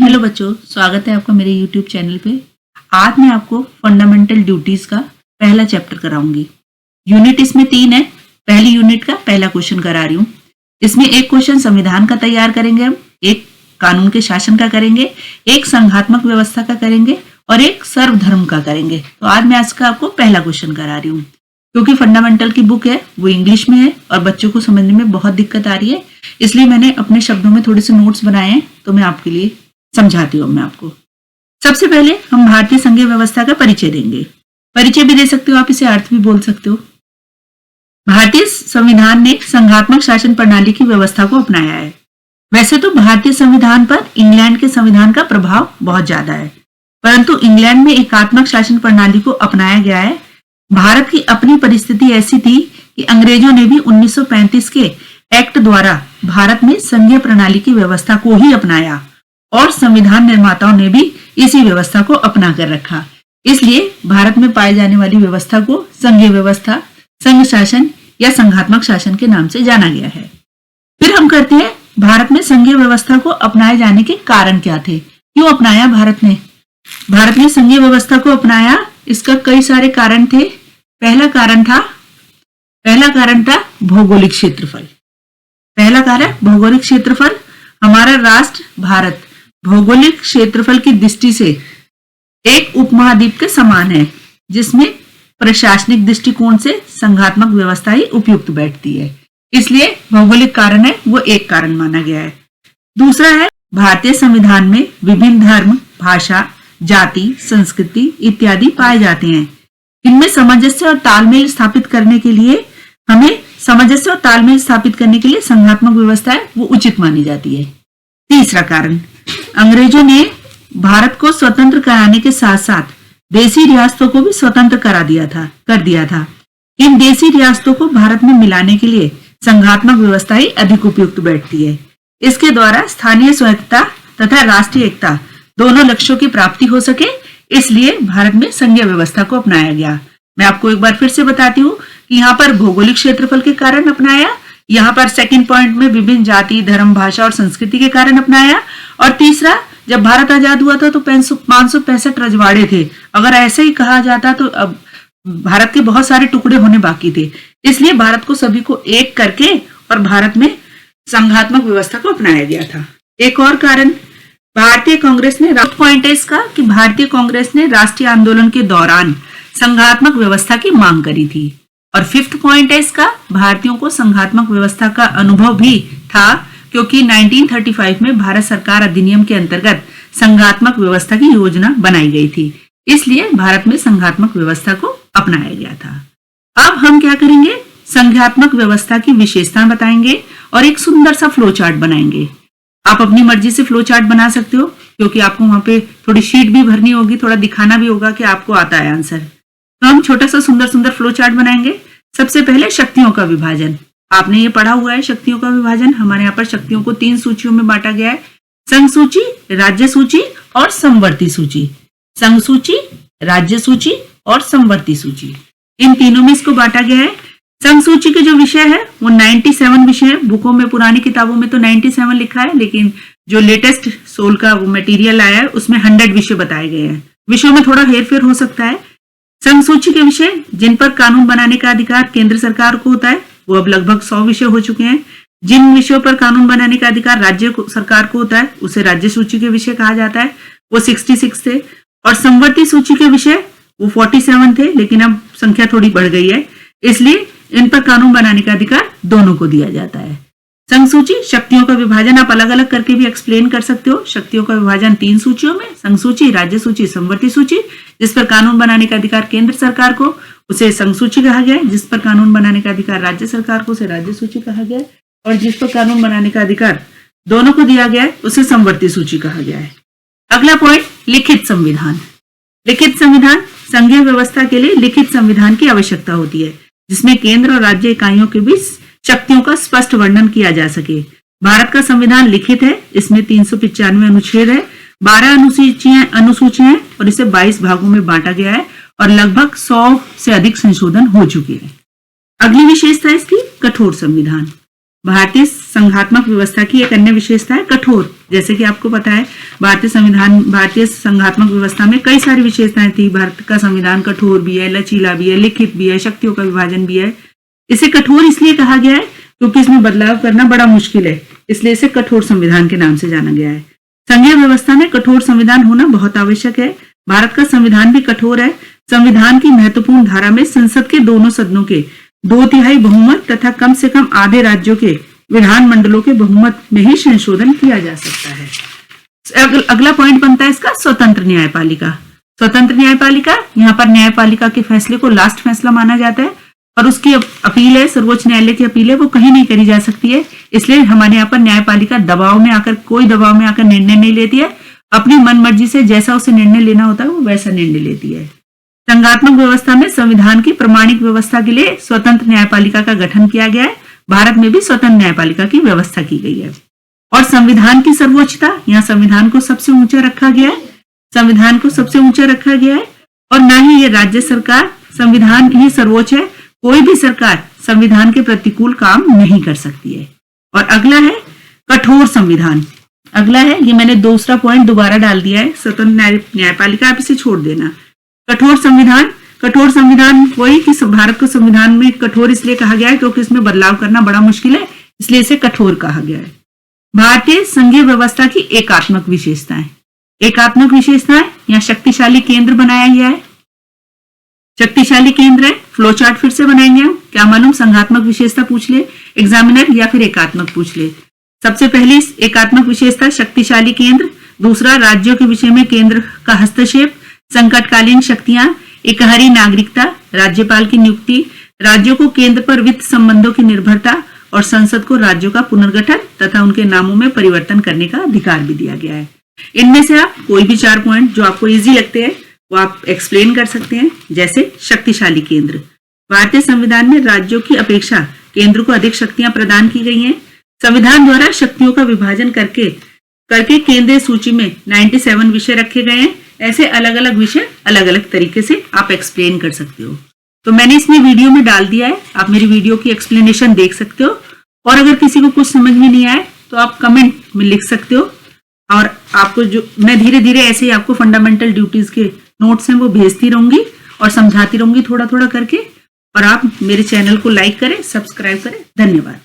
Hello बच्चों, स्वागत है आपका मेरे YouTube चैनल पे। आज मैं आपको फंडामेंटल ड्यूटीज का पहला चैप्टर कराऊंगी। यूनिट इसमें 3 है। पहली यूनिट का पहला क्वेश्चन करा रही हूँ। इसमें एक क्वेश्चन संविधान का तैयार करेंगे हम, एक कानून के शासन का करेंगे, एक संघात्मक व्यवस्था का करेंगे और एक सर्वधर्म का करेंगे। तो आज मैं आज का आपको पहला क्वेश्चन करा रही हूँ। क्योंकि फंडामेंटल की बुक है वो इंग्लिश में है और बच्चों को समझने में बहुत दिक्कत आ रही है, इसलिए मैंने अपने शब्दों में थोड़े से नोट्स बनाए हैं, तो मैं आपके लिए समझाती हूँ। मैं आपको सबसे पहले हम भारतीय संघीय व्यवस्था का परिचय देंगे। परिचय भी दे सकते हो आप, इसे अर्थ भी बोल सकते हो। भारतीय संविधान ने संघात्मक शासन प्रणाली की व्यवस्था को अपनाया है। वैसे तो भारतीय संविधान पर इंग्लैंड के संविधान का प्रभाव बहुत ज्यादा है, परंतु इंग्लैंड में एकात्मक शासन प्रणाली को अपनाया गया है। भारत की अपनी परिस्थिति ऐसी थी कि अंग्रेजों ने भी 1935 के एक्ट द्वारा भारत में संघीय प्रणाली की व्यवस्था को ही अपनाया और संविधान निर्माताओं ने भी इसी व्यवस्था को अपना कर रखा। इसलिए भारत में पाए जाने वाली व्यवस्था को संघीय व्यवस्था, संघ शासन या संघात्मक शासन के नाम से जाना गया है। फिर हम करते हैं भारत में संघीय व्यवस्था को अपनाए जाने के कारण क्या थे, क्यों अपनाया भारत ने। भारत ने संघीय व्यवस्था को अपनाया, इसका कई सारे कारण थे। पहला कारण था भौगोलिक क्षेत्रफल। पहला कारण भौगोलिक क्षेत्रफल। हमारा राष्ट्र भारत भौगोलिक क्षेत्रफल की दृष्टि से एक उपमहाद्वीप के समान है, जिसमें प्रशासनिक दृष्टिकोण से संघात्मक व्यवस्था ही उपयुक्त बैठती है। इसलिए भौगोलिक कारण है वो एक कारण माना गया है। दूसरा है भारतीय संविधान में विभिन्न धर्म, भाषा, जाति, संस्कृति इत्यादि पाए जाते हैं। इनमें सामंजस्य और तालमेल स्थापित करने के लिए संघात्मक व्यवस्था है वो उचित मानी जाती है। तीसरा कारण, अंग्रेजों ने भारत को स्वतंत्र कराने के साथ साथ देसी रियासतों को भी स्वतंत्र कर दिया था। इन देसी रियासतों को भारत में मिलाने के लिए संघात्मक व्यवस्था ही अधिक उपयुक्त बैठती है। इसके द्वारा स्थानीय स्वायत्तता तथा राष्ट्रीय एकता दोनों लक्ष्यों की प्राप्ति हो सके, इसलिए भारत में संघीय व्यवस्था को अपनाया गया। मैं आपको एक बार फिर से बताती हूँ कि यहाँ पर भौगोलिक क्षेत्रफल के कारण अपनाया, यहाँ पर सेकंड पॉइंट में विभिन्न जाति, धर्म, भाषा और संस्कृति के कारण अपनाया, और तीसरा जब भारत आजाद हुआ था तो 565 रजवाड़े थे। अगर ऐसे ही कहा जाता तो अब भारत के बहुत सारे टुकड़े होने बाकी थे, इसलिए भारत को सभी को एक करके और भारत में संघात्मक व्यवस्था को अपनाया गया था। एक और कारण, भारतीय कांग्रेस ने पॉइंट है इसका कि भारतीय कांग्रेस ने राष्ट्रीय आंदोलन के दौरान संघात्मक व्यवस्था की मांग करी थी। और फिफ्थ पॉइंट है इसका, भारतीयों को संघात्मक व्यवस्था का अनुभव भी था, क्योंकि 1935 में भारत सरकार अधिनियम के अंतर्गत संघात्मक व्यवस्था की योजना बनाई गई थी, इसलिए भारत में संघात्मक व्यवस्था को अपनाया गया था। अब हम क्या करेंगे, संघात्मक व्यवस्था की विशेषताएं बताएंगे और एक सुंदर सा फ्लो चार्ट बनाएंगे। आप अपनी मर्जी से फ्लो चार्ट बना सकते हो, क्योंकि आपको वहां पे थोड़ी शीट भी भरनी होगी, थोड़ा दिखाना भी होगा कि आपको आता है आंसर। तो हम छोटा सा सुंदर फ्लो चार्ट बनाएंगे। सबसे पहले शक्तियों का विभाजन। आपने ये पढ़ा हुआ है शक्तियों का विभाजन। हमारे यहाँ पर शक्तियों को 3 सूचियों में बांटा गया है, संघ सूची, राज्य सूची और समवर्ती सूची। संघ सूची, राज्य सूची और समवर्ती सूची, इन तीनों में इसको बांटा गया है। संघ सूची के जो विषय है वो 97 विषय है। बुकों में, पुरानी किताबों में तो 97 लिखा है, लेकिन जो लेटेस्ट सोल का वो मटेरियल आया है उसमें 100 विषय बताए गए हैं। विषयों में थोड़ा हेरफेर हो सकता है। संघ सूची के विषय जिन पर कानून बनाने का अधिकार केंद्र सरकार को होता है वो अब लगभग 100 विषय हो चुके हैं। जिन विषयों पर कानून बनाने का अधिकार राज्य सरकार को होता है उसे राज्य सूची के विषय कहा जाता है, वो 66 थे। और समवर्ती सूची के विषय वो 47 थे, लेकिन अब संख्या थोड़ी बढ़ गई है, इसलिए इन पर कानून बनाने का अधिकार दोनों को दिया जाता है। संघ सूची, शक्तियों का विभाजन आप अलग अलग करके भी एक्सप्लेन कर सकते हो। शक्तियों का विभाजन 3 सूचियों में, संघ सूची, राज्य सूची, समवर्ती सूची। जिस पर कानून बनाने का अधिकार केंद्र सरकार को उसे संघ सूची कहा गया है, जिस पर कानून बनाने का अधिकार राज्य सरकार को उसे राज्य सूची कहा गया है, और जिस पर कानून बनाने का अधिकार दोनों को दिया गया है उसे समवर्ती सूची कहा गया है। अगला पॉइंट, लिखित संविधान। लिखित संविधान, संघीय व्यवस्था के लिए लिखित संविधान की आवश्यकता होती है, जिसमें केंद्र और राज्य इकाइयों के बीच शक्तियों का स्पष्ट वर्णन किया जा सके। भारत का संविधान लिखित है, इसमें 395 अनुच्छेद है, 12 अनुसूचियां और इसे 22 भागों में बांटा गया है और लगभग 100 से अधिक संशोधन हो चुके हैं। अगली विशेषता इसकी कठोर संविधान। भारतीय संघात्मक व्यवस्था की एक अन्य विशेषता है कठोर। जैसे कि आपको पता है भारतीय संघात्मक व्यवस्था में कई सारी विशेषताएं थी। भारत का संविधान कठोर भी है, लचीला भी है, लिखित भी है, शक्तियों का विभाजन भी है। इसे कठोर इसलिए कहा गया है क्योंकि इसमें बदलाव करना बड़ा मुश्किल है, इसलिए इसे कठोर संविधान के नाम से जाना गया है। संघीय व्यवस्था में कठोर संविधान होना बहुत आवश्यक है। भारत का संविधान भी कठोर है। संविधान की महत्वपूर्ण धारा में संसद के दोनों सदनों के 2/3 बहुमत तथा कम से कम आधे राज्यों के विधानमंडलों के बहुमत में ही संशोधन किया जा सकता है। अगला पॉइंट बनता है इसका स्वतंत्र न्यायपालिका। स्वतंत्र न्यायपालिका, यहाँ पर न्यायपालिका के फैसले को लास्ट फैसला माना जाता है और उसकी अपील है, सर्वोच्च न्यायालय की अपील है, वो कहीं नहीं करी जा सकती है। इसलिए हमारे यहाँ पर न्यायपालिका कोई दबाव में आकर निर्णय नहीं लेती है। अपनी मन मर्जी से जैसा उसे निर्णय लेना होता है वो वैसा निर्णय लेती है। संघात्मक व्यवस्था में संविधान की प्रमाणिक व्यवस्था के लिए स्वतंत्र न्यायपालिका का गठन किया गया है। भारत में भी स्वतंत्र न्यायपालिका की व्यवस्था की गई है। और संविधान की सर्वोच्चता, यहाँ संविधान को सबसे ऊंचा रखा गया है। संविधान को सबसे ऊंचा रखा गया है और ना ही ये राज्य सरकार, संविधान ही सर्वोच्च है। कोई भी सरकार संविधान के प्रतिकूल काम नहीं कर सकती है। और अगला है कठोर संविधान। अगला है, ये मैंने दूसरा पॉइंट दोबारा डाल दिया है, स्वतंत्र न्यायपालिका, आप इसे छोड़ देना। कठोर संविधान वही कि भारत को संविधान में कठोर इसलिए कहा गया है क्योंकि इसमें बदलाव करना बड़ा मुश्किल है, इसलिए इसे कठोर कहा गया है। भारतीय संघीय व्यवस्था की एकात्मक विशेषताएं। यहाँ शक्तिशाली केंद्र बनाया गया है। शक्तिशाली केंद्र है, फ्लो चार्ट फिर से बनाएंगे हम। क्या मालूम संघात्मक विशेषता पूछ ले एग्जामिनर या फिर एकात्मक पूछ ले। सबसे पहली एकात्मक विशेषता शक्तिशाली केंद्र। दूसरा, राज्यों के विषय में केंद्र का हस्तक्षेप। संकटकालीन शक्तियां, एकहरी नागरिकता, राज्यपाल की नियुक्ति, राज्यों को केंद्र पर वित्त संबंधों की निर्भरता और संसद को राज्यों का पुनर्गठन तथा उनके नामों में परिवर्तन करने का अधिकार भी दिया गया है। इनमें से आप कोई भी 4 पॉइंट जो आपको इजी लगते हैं वो आप एक्सप्लेन कर सकते हैं। जैसे शक्तिशाली केंद्र, भारतीय संविधान में राज्यों की अपेक्षा केंद्र को अधिक शक्तियां प्रदान की गई हैं। संविधान द्वारा शक्तियों का विभाजन करके केंद्रीय सूची में 97 विषय रखे गए हैं। ऐसे अलग अलग विषय अलग अलग तरीके से आप एक्सप्लेन कर सकते हो। तो मैंने इसमें वीडियो में डाल दिया है, आप मेरी वीडियो की एक्सप्लेनेशन देख सकते हो। और अगर किसी को कुछ समझ में नहीं आए तो आप कमेंट में लिख सकते हो और आपको जो मैं धीरे धीरे ऐसे ही आपको फंडामेंटल ड्यूटीज के नोट्स हैं वो भेजती रहूंगी और समझाती रहूंगी थोड़ा थोड़ा करके। और आप मेरे चैनल को लाइक करें, सब्सक्राइब करें। धन्यवाद।